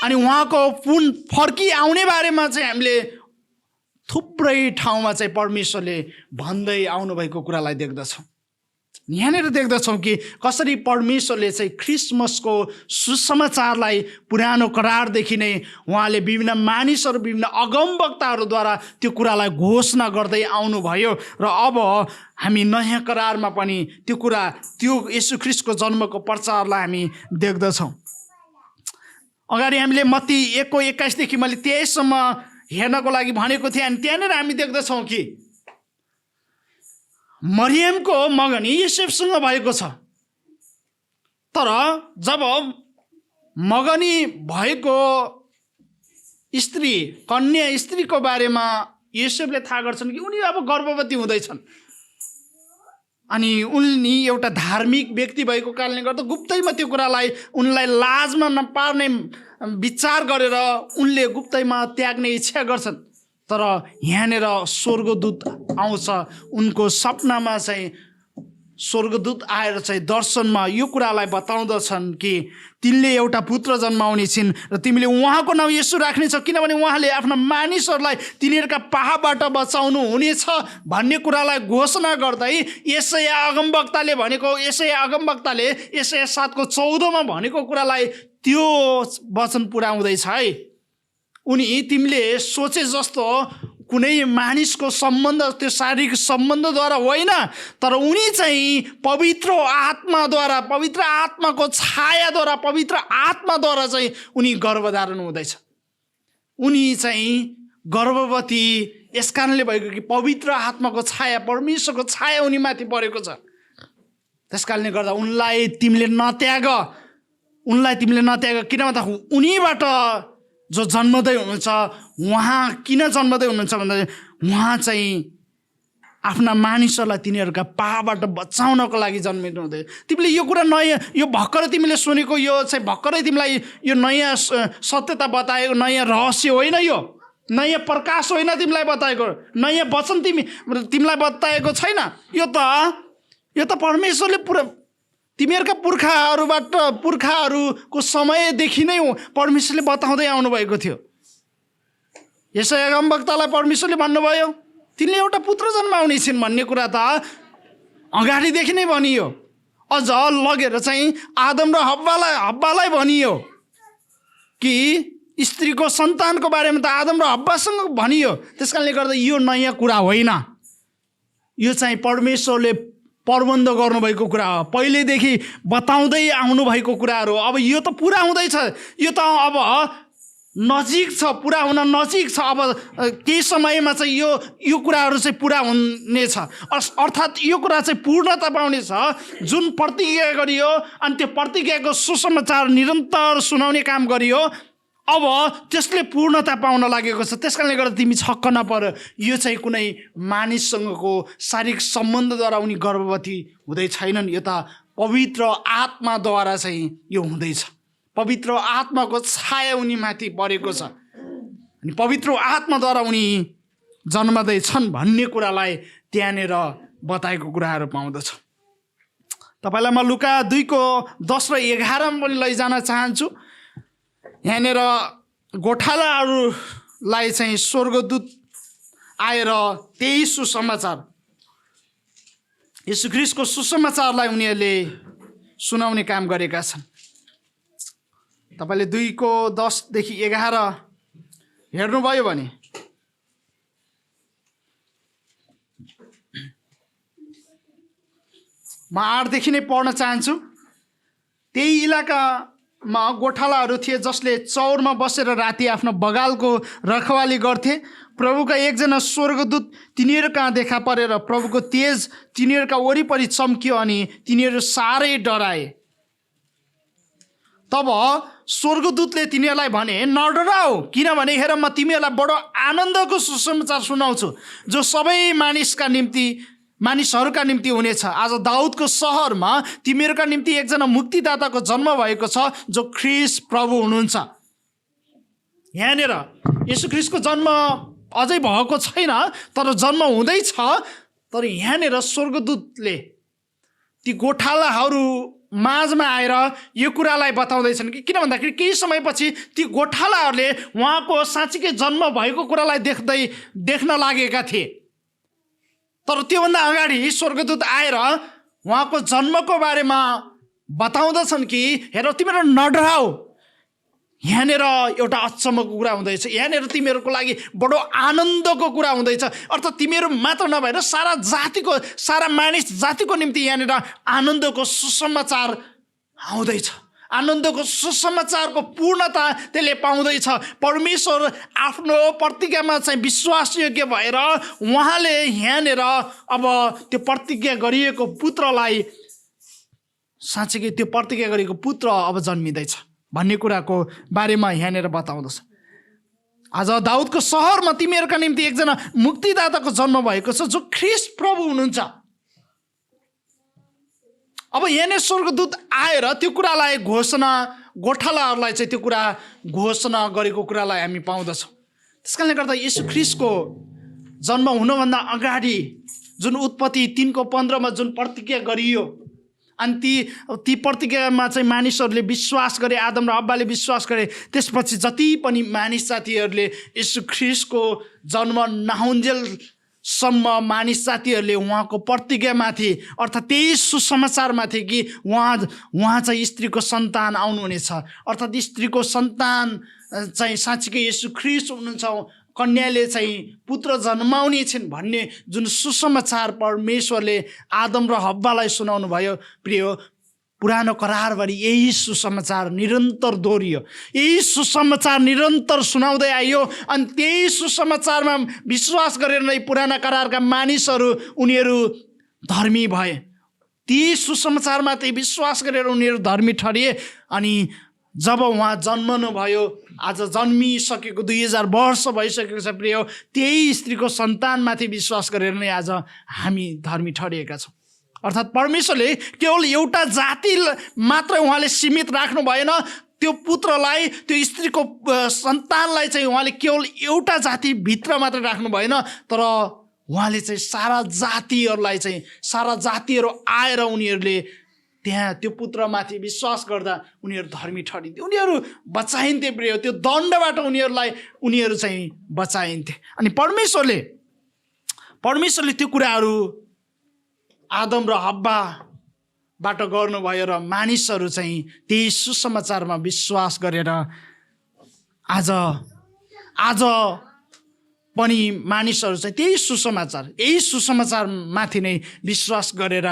[SPEAKER 1] अनि उहाँको फर्की आउने बारेमा चाहिँ हामीले थुप्रै ठाउँमा चाहिँ परमेश्वरले भन्दै आउनुभएको कुरालाई देख्दछौँ। यहाँनिर देख्दछौँ कि कसरी परमेश्वरले चाहिँ क्रिसमसको सुसमाचारलाई पुरानो करारदेखि नै उहाँले विभिन्न मानिसहरू, विभिन्न अगमवक्ताहरूद्वारा त्यो कुरालाई घोषणा गर्दै आउनुभयो। र अब हामी नयाँ करारमा पनि त्यो येशू ख्रीष्टको जन्मको प्रचारलाई हामी देख्दछौँ। अगाडि हामीले मत्ती 1:21 देखि मैले 23सम्म हेर्नको लागि भनेको थिएँ। अनि त्यहाँनिर हामी देख्दछौँ कि मरियमको मगनी योसेफसँग भएको छ। तर जब मगनी भएको कन्या स्त्रीको बारेमा योसेफले थाहा गर्छन् कि उनी अब गर्भवती हुँदैछन्, अनि उनी एउटा धार्मिक व्यक्ति भएको कारणले गर्दा गुप्तैमा त्यो कुरालाई उनलाई लाजमा नपार्ने विचार गरेर उनले गुप्तैमा त्याग्ने इच्छा गर्छन्। तर यहाँनिर स्वर्गदूत आउँछ, उनको सपनामा चाहिँ स्वर्गदूत आएर चाहिँ दर्शनमा यो कुरालाई बताउँदछन् कि तिमीले एउटा पुत्र जन्माउने छिन् र तिमीले उहाँको नाउँ येशू राख्नेछौ, किनभने उहाँले आफ्ना मानिसहरूलाई तिनीहरूका पापबाट बचाउनु हुनेछ भन्ने कुरालाई घोषणा गर्दै यशाया अगमवक्ताले यशाया 7:14 भनेको कुरालाई त्यो वचन पुर्याउँदैछ है। उनी तिमीले सोचे जस्तो कुनै मानिसको सम्बन्ध, त्यो शारीरिक सम्बन्धद्वारा होइन, तर उनी चाहिँ पवित्र आत्माद्वारा, पवित्र आत्माको छायाद्वारा, पवित्र आत्माद्वारा चाहिँ उनी गर्भधारण हुँदैछ। उनी चाहिँ गर्भवती यस कारणले भएको कि पवित्र आत्माको छाया, परमेश्वरको छाया उनीमाथि परेको छ। त्यस कारणले गर्दा उनलाई तिमीले नत्याग, किन भन्दा उनीबाट जो जन्मदै हुनुहुन्छ, उहाँ किन जन्मदै हुनुहुन्छ भन्दा उहाँ चाहिँ आफ्ना मानिसहरूलाई तिनीहरूका पापबाट बचाउनको लागि जन्मिनु हुँदै। तिमीले यो कुरा नयाँ, यो भर्खरै तिमीले सुनेको, यो चाहिँ भर्खरै तिमीलाई यो नयाँ सत्यता बताएको नयाँ रहस्य होइन, यो नयाँ प्रकाश होइन तिमीलाई बताएको, नयाँ वचन तिमीलाई बताएको छैन। यो त परमेश्वरले तिमीहरूका पुर्खाहरूको समयदेखि नै परमेश्वरले बताउँदै आउनुभएको थियो। यशायाह अगमवक्तालाई परमेश्वरले भन्नुभयो तिनले एउटा पुत्र जन्माउने छिन् भन्ने कुरा त अगाडिदेखि नै भनियो। अझ लगेर चाहिँ आदम र हब्बालाई भनियो कि स्त्रीको सन्तानको बारेमा त आदम र हब्बासँग भनियो। त्यस कारणले गर्दा यो नयाँ कुरा होइन, यो चाहिँ परमेश्वरले प्रबन्ध गर्नुभएको कुरा हो, पहिलेदेखि बताउँदै आउनुभएको कुराहरू। अब यो त पुरा हुँदैछ, यो त अब नजिक छ, पुरा हुन नजिक छ। अब केही समयमा चाहिँ यो कुराहरू चाहिँ पुरा हुनेछ, अर्थात् यो कुरा चाहिँ पूर्णता पाउनेछ। जुन प्रतिज्ञा गरियो अनि त्यो प्रतिज्ञाको सुसमाचार निरन्तर सुनाउने काम गरियो, अब त्यसले पूर्णता पाउन लागेको छ। त्यस कारणले गर्दा तिमी छक्क नपर, यो चाहिँ कुनै मानिससँगको शारीरिक सम्बन्धद्वारा उनी गर्भवती हुँदै छैनन्, यो त पवित्र आत्माद्वारा चाहिँ यो हुँदैछ। पवित्र आत्माको छाया उनीमाथि परेको छ अनि पवित्र आत्माद्वारा उनी जन्मदैछन् भन्ने कुरालाई त्यहाँनिर बताएको कुराहरू पाउँदछ। तपाईँलाई म लुका 2:10 र 11 पनि लैजान चाहन्छु। यहाँनिर गोठालाहरूलाई चाहिँ स्वर्गदूत आएर त्यही सुसमाचार, येशू ख्रीष्टको सुसमाचारलाई उनीहरूले सुनाउने काम गरेका छन्। तपाईँले 2:10 देखि 11 हेर्नुभयो भने म 8 देखि नै पढ्न चाहन्छु। त्यही इलाकामा गोठालाहरू थिए जसले चौरमा बसेर राति आफ्नो बगालको रखवाली गर्थे। प्रभुका एकजना स्वर्गदूत तिनीहरू कहाँ देखा परेर प्रभुको तेज तिनीहरूका वरिपरि चम्कियो अनि तिनीहरू साह्रै डराए। तब स्वर्गदूतले तिनीहरूलाई भने नडराऊ, किनभने हेर म तिमीहरूलाई बडो आनन्दको सुसमाचार सुनाउँछु जो सबै मानिसहरूका निम्ति हुनेछ। आज दाउदको सहरमा तिमीहरूका निम्ति एकजना मुक्तिदाताको जन्म भएको छ जो ख्रीष्ट प्रभु हुनुहुन्छ। यहाँनिर येशू ख्रीष्टको जन्म अझै भएको छैन, तर जन्म हुँदैछ। तर यहाँनिर स्वर्गदूतले ती गोठालाहरू माझमा आएर यो कुरालाई बताउँदैछन् कि किन भन्दाखेरि केही समयपछि ती गोठालाहरूले उहाँको साँच्चीकै जन्म भएको कुरालाई देख्न लागेका थिए। तर त्योभन्दा अगाडि स्वर्गदूत आएर उहाँको जन्मको बारेमा बताउँदछन् कि हेर तिमीहरू नडराऊ, यहाँनिर एउटा अचम्मको कुरा हुँदैछ, यहाँनिर तिमीहरूको लागि बडो आनन्दको कुरा हुँदैछ। अर्थात् तिमीहरू मात्र नभएर सारा मानिस जातिको निम्ति यहाँनिर आनन्दको सुसमाचार आउँदैछ। आनन्दको सुसमाचारको पूर्णता त्यसले पाउँदैछ। परमेश्वर आफ्नो प्रतिज्ञामा चाहिँ विश्वासयोग्य भएर उहाँले यहाँनिर अब त्यो प्रतिज्ञा गरिएको पुत्रलाई, साँच्चीकै त्यो प्रतिज्ञा गरिएको पुत्र अब जन्मिँदैछ भन्ने कुराको बारेमा यहाँनिर बताउँदछ। आज दाउदको सहरमा तिमीहरूका निम्ति एकजना मुक्तिदाताको जन्म भएको छ जो ख्रीष्ट प्रभु हुनुहुन्छ। अब यहाँनिर स्वर्गदूत आएर त्यो कुरालाई गोठालाहरूलाई चाहिँ त्यो कुरा घोषणा गरेको कुरालाई हामी पाउँदछौँ। त्यस कारणले गर्दा येशू ख्रीष्टको जन्म हुनुभन्दा अगाडि जुन उत्पत्ति 3:15 जुन प्रतिज्ञा गरियो अनि ती प्रतिज्ञामा चाहिँ मानिसहरूले विश्वास गरे, आदम र हब्बाले विश्वास गरे। त्यसपछि जति पनि मानिस जातिहरूले येशू ख्रीष्टको जन्म नहुन्जेलसम्म मानिस जातिहरूले उहाँको प्रतिज्ञामाथि अर्थात् त्यही सुसमाचारमाथि कि उहाँ चाहिँ स्त्रीको सन्तान आउनुहुनेछ, अर्थात् स्त्रीको सन्तान चाहिँ साँच्चीकै येशू ख्रीष्ट हुनुहुन्छ, कन्याले चाहिँ पुत्र जन्माउने छिन् भन्ने जुन सुसमाचार परमेश्वरले आदम र हब्बालाई सुनाउनु भयो। प्रिय, पुरानो करारभरि यही सुसमाचार निरन्तर दोहोरियो, यही सुसमाचार निरन्तर सुनाउँदै आइयो अनि त्यही सुसमाचारमा विश्वास गरेर नै पुराना करारका मानिसहरू उनीहरू धर्मी भए। ती सुसमाचारमा त्यही विश्वास गरेर उनीहरू धर्मी ठरिए। अनि जब उहाँ जन्मनु भयो, आज जन्मिसकेको 2000 वर्ष भइसकेको छ प्रिय, त्यही स्त्रीको सन्तानमाथि विश्वास गरेर नै आज हामी धर्मी ठरिएका छौँ। अर्थात् परमेश्वरले केवल एउटा जाति मात्रै उहाँले सीमित राख्नु भएन, त्यो पुत्रलाई, त्यो स्त्रीको सन्तानलाई चाहिँ उहाँले केवल एउटा जातिभित्र मात्रै राख्नु भएन, तर उहाँले चाहिँ सारा जातिहरू आएर उनीहरूले त्यहाँ त्यो पुत्रमाथि विश्वास गर्दा उनीहरू धर्मी ठहरिन्थे, उनीहरू बचाइन्थे प्रिय। त्यो दण्डबाट उनीहरू चाहिँ बचाइन्थे। अनि परमेश्वरले त्यो कुराहरू आदम र हब्बाबाट गर्नुभयो र मानिसहरू चाहिँ त्यही सुसमाचारमा विश्वास गरेर आज पनि मानिसहरू चाहिँ यही सुसमाचारमाथि नै विश्वास गरेर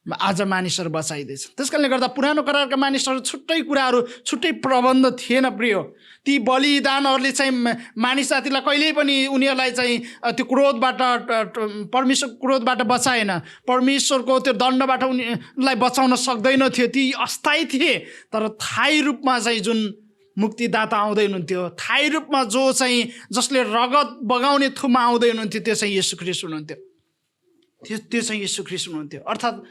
[SPEAKER 1] आज मानिसहरू बचाइँदैछ। त्यस कारणले गर्दा पुरानो करारका मानिसहरू छुट्टै कुराहरू, छुट्टै प्रबन्ध थिएन प्रिय। ती बलिदानहरूले चाहिँ मानिस जातिलाई कहिल्यै पनि उनीहरूलाई चाहिँ त्यो परमेश्वरको क्रोधबाट बचाएन, परमेश्वरको त्यो दण्डबाट उनीहरूलाई बचाउन सक्दैन थियो। ती अस्थायी थिए। तर थायी रूपमा चाहिँ जुन मुक्तिदाता आउँदै हुनुहुन्थ्यो, थायी रूपमा जसले रगत बगाउने थुमा आउँदै हुनुहुन्थ्यो, त्यो चाहिँ येशू ख्रीष्ट हुनुहुन्थ्यो। त्यो चाहिँ येशू ख्रीष्ट हुनुहुन्थ्यो। अर्थात्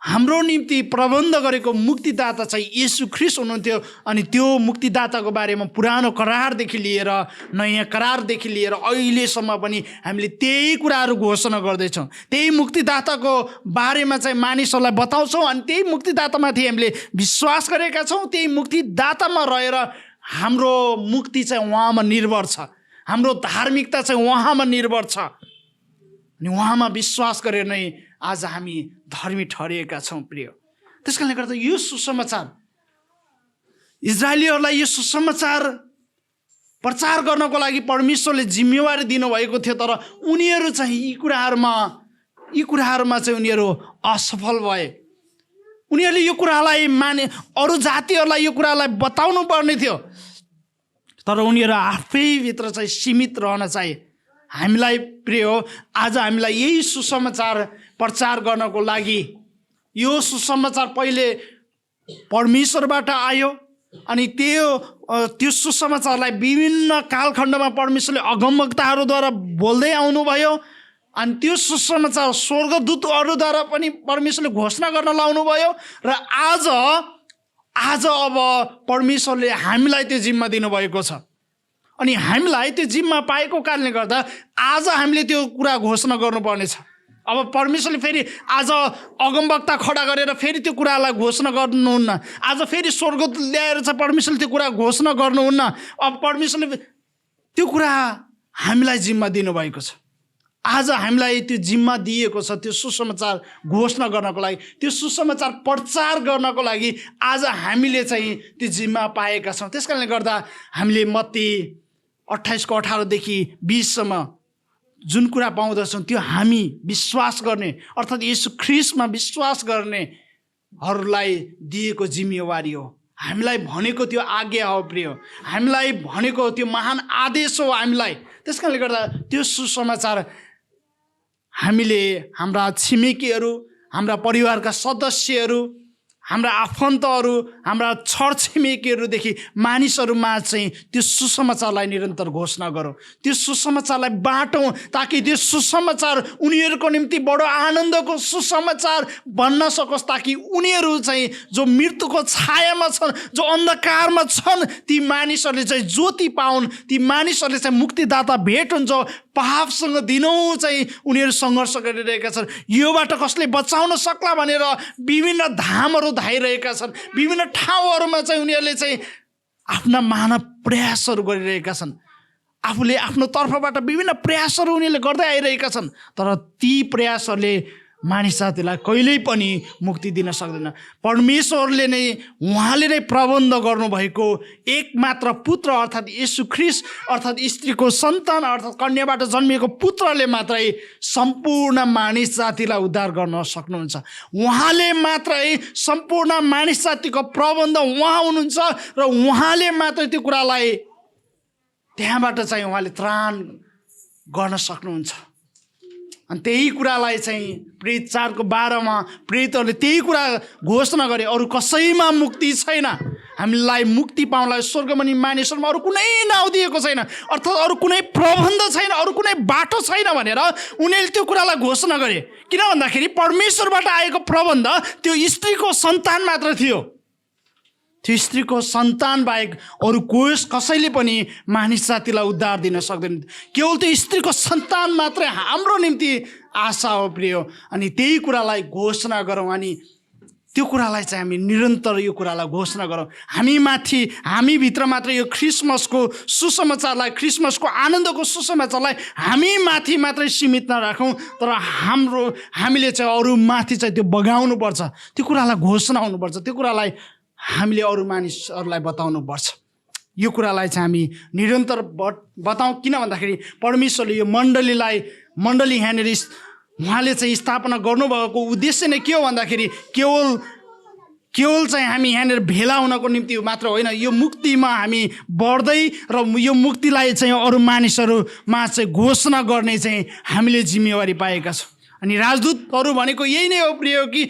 [SPEAKER 1] हाम्रो निम्ति प्रबन्ध गरेको मुक्तिदाता चाहिँ येशू ख्रीष्ट हुनुहुन्थ्यो। अनि त्यो मुक्तिदाताको बारेमा पुरानो करारदेखि लिएर नयाँ करारदेखि लिएर अहिलेसम्म पनि हामीले त्यही कुराहरू घोषणा गर्दैछौँ। त्यही मुक्तिदाताको बारेमा चाहिँ मानिसहरूलाई बताउँछौँ अनि त्यही मुक्तिदातामाथि हामीले विश्वास गरेका छौँ। त्यही मुक्तिदातामा रहेर हाम्रो मुक्ति चाहिँ उहाँमा निर्भर छ, हाम्रो धार्मिकता चाहिँ उहाँमा निर्भर छ। अनि उहाँमा विश्वास गरेर नै आज हामी धर्मी ठहरिएका छौँ प्रिय। त्यस कारणले गर्दा यो सुसमाचार, इजरायलीहरूलाई यो सुसमाचार प्रचार गर्नको लागि परमेश्वरले जिम्मेवारी दिनुभएको थियो। तर उनीहरू चाहिँ यी कुराहरूमा चाहिँ उनीहरू असफल भए। उनीहरूले यो कुरालाई अरू जातिहरूलाई यो कुरालाई बताउनु पर्ने थियो, तर उनीहरू आफैभित्र चाहिँ सीमित रहन चाहे। हामीलाई प्रिय हो, आज हामीलाई यही सुसमाचार प्रचार गर्नको लागि, यो सुसमाचार पहिले परमेश्वरबाट आयो अनि त्यो सुसमाचारलाई विभिन्न कालखण्डमा परमेश्वरले अगमवक्ताहरूद्वारा बोल्दै आउनुभयो। अनि त्यो सुसमाचार स्वर्गदूतहरूद्वारा पनि परमेश्वरले घोषणा गर्न लाउनुभयो। र आज अब परमेश्वरले हामीलाई त्यो जिम्मा दिनुभएको छ। अनि हामीलाई त्यो जिम्मा पाएको कारणले गर्दा आज हामीले त्यो कुरा घोषणा गर्नुपर्नेछ। अब परमेश्वरले फेरि आज अगमवक्ता खडा गरेर फेरि त्यो कुरालाई घोषणा गर्नुहुन्न। आज फेरि स्वर्गदूत ल्याएर चाहिँ परमेश्वरले त्यो कुरा घोषणा गर्नुहुन्न। अब परमेश्वरले त्यो कुरा हामीलाई जिम्मा दिनुभएको छ। आज हामीलाई त्यो जिम्मा दिएको छ, त्यो सुसमाचार घोषणा गर्नको लागि, त्यो सुसमाचार प्रचार गर्नको लागि आज हामीले चाहिँ त्यो जिम्मा पाएका छौँ। त्यस कारणले गर्दा हामीले मत्ती 28:18 देखि 20सम्म जुन कुरा पाउँदछौँ त्यो हामी विश्वास गर्ने, अर्थात् येशू ख्रीष्टमा विश्वास गर्नेहरूलाई दिएको जिम्मेवारी हो। हामीलाई भनेको त्यो आज्ञा हो प्रिय, हामीलाई भनेको त्यो महान आदेश हो हामीलाई। त्यस कारणले गर्दा त्यो सुसमाचार हामीले हाम्रा छिमेकीहरू, हाम्रा परिवारका सदस्यहरू, हाम्रा आफन्तहरू, हाम्रा छरछिमेकीहरूदेखि मानिसहरूमा चाहिँ त्यो सुसमाचारलाई निरन्तर घोषणा गरौँ, त्यो सुसमाचारलाई बाँटौँ, ताकि त्यो सुसमाचार उनीहरूको निम्ति बडो आनन्दको सुसमाचार बन्न सकोस्। ताकि उनीहरू चाहिँ जो मृत्युको छायामा छन्, जो अन्धकारमा छन्, ती मानिसहरूले चाहिँ ज्योति पाउन्, ती मानिसहरूले चाहिँ मुक्तिदाता भेटुन्। जो पापसँग दिनौँ चाहिँ उनीहरू सङ्घर्ष गरिरहेका छन्, योबाट कसले बचाउन सक्ला भनेर विभिन्न धामहरू धाइरहेका छन्, विभिन्न ठाउँहरूमा चाहिँ उनीहरूले चाहिँ आफ्ना महान प्रयासहरू गरिरहेका छन्। आफूले आफ्नो तर्फबाट विभिन्न प्रयासहरू उनीहरूले गर्दै आइरहेका छन्। तर ती प्रयासहरूले मानिस जातिलाई कहिल्यै पनि मुक्ति दिन सक्दैन। परमेश्वरले नै, उहाँले नै प्रबन्ध गर्नुभएको एकमात्र पुत्र अर्थात् येशू ख्रीष्ट, अर्थात् स्त्रीको सन्तान, अर्थात् कन्याबाट जन्मिएको पुत्रले मात्रै सम्पूर्ण मानिस जातिलाई उद्धार गर्न सक्नुहुन्छ। उहाँले मात्रै सम्पूर्ण मानिस जातिको प्रबन्ध उहाँ हुनुहुन्छ र उहाँले मात्रै त्यो कुरालाई त्यहाँबाट चाहिँ उहाँले त्राण गर्न सक्नुहुन्छ। अनि त्यही कुरालाई चाहिँ प्रेरित 4:12मा प्रेरितहरूले त्यही कुरा घोषणा गरे, अरू कसैमा मुक्ति छैन, हामीलाई मुक्ति पाउनलाई स्वर्गमुनि मानिसहरूमा अरू कुनै नाउँ दिएको छैन, अर्थात् अरू कुनै प्रबन्ध छैन, अरू कुनै बाटो छैन भनेर उनीहरूले त्यो कुरालाई घोषणा गरे। किन भन्दाखेरि परमेश्वरबाट आएको प्रबन्ध त्यो स्त्रीको सन्तान मात्र थियो। त्यो स्त्रीको सन्तान बाहेक अरू कसैले पनि मानिस जातिलाई उद्धार दिन सक्दैन। केवल त्यो स्त्रीको सन्तान मात्रै हाम्रो निम्ति आशा हो प्रिय। अनि त्यही कुरालाई घोषणा गरौँ। अनि त्यो कुरालाई चाहिँ हामी निरन्तर यो कुरालाई घोषणा गरौँ। हामीभित्र मात्र यो क्रिसमसको सुसमाचारलाई, क्रिसमसको आनन्दको सुसमाचारलाई हामी माथि मात्रै सीमित नराखौँ, तर हामीले चाहिँ अरू माथि चाहिँ त्यो बगाउनुपर्छ, त्यो कुरालाई घोषणा हुनुपर्छ, त्यो कुरालाई हामीले अरू मानिसहरूलाई बताउनुपर्छ। यो कुरालाई चाहिँ हामी निरन्तर बताउँ। किन भन्दाखेरि परमेश्वरले यो मण्डली यहाँनिर उहाँले चाहिँ स्थापना गर्नुभएको उद्देश्य नै के हो भन्दाखेरि केवल चाहिँ हामी यहाँनिर भेला हुनको निम्ति मात्र होइन, यो मुक्तिमा हामी बढ्दै र यो मुक्तिलाई चाहिँ अरू मानिसहरूमा चाहिँ घोषणा गर्ने चाहिँ हामीले जिम्मेवारी पाएका छौँ। अनि राजदूतहरू भनेको यही नै हो प्रिय, कि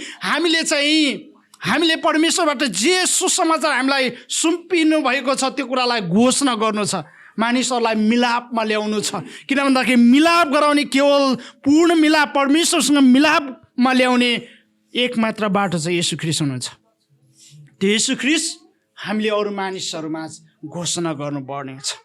[SPEAKER 1] हामीले परमेश्वरबाट जे सुसमाचार हामीलाई सुम्पिनु भएको छ त्यो कुरालाई घोषणा गर्नु छ, मानिसहरूलाई मिलापमा ल्याउनु छ। किन भन्दाखेरि मिलाप गराउने, केवल पूर्ण मिलाप, परमेश्वरसँग मिलापमा ल्याउने एकमात्र बाटो चाहिँ येशू ख्रीष्ट हुनुहुन्छ। त्यो येशू ख्रीष्ट हामीले अरू मानिसहरूमा घोषणा गर्नुपर्ने छ।